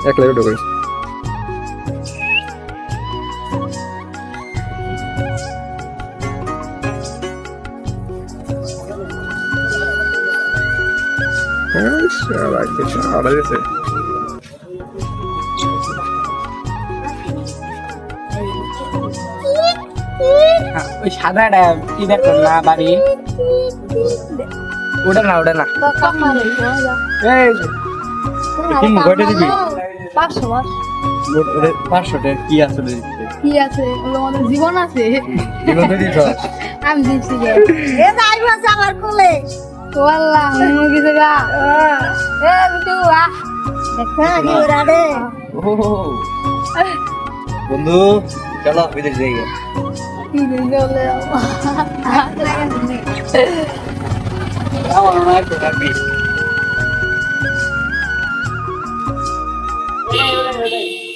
একলা ওটা করিস ওই সাদাটা কি দেখো না বাড়ি ওটা না ওটা না এই কি মুখটা দিবি 500 মাস 500 টাকা কি আছে কি আছে ওগুলো আমাদের জীবন আছে জীবন দিছ আমি দিচ্ছি এ যাই আছে আমার কোলে ওয়াল্লাহ মুরগি জায়গা এ বিটু আ দেখা কি ওরাডে বন্ধু চলো বিদেশ যাই কি দিলে আমার মনে হয় একটু থাকবি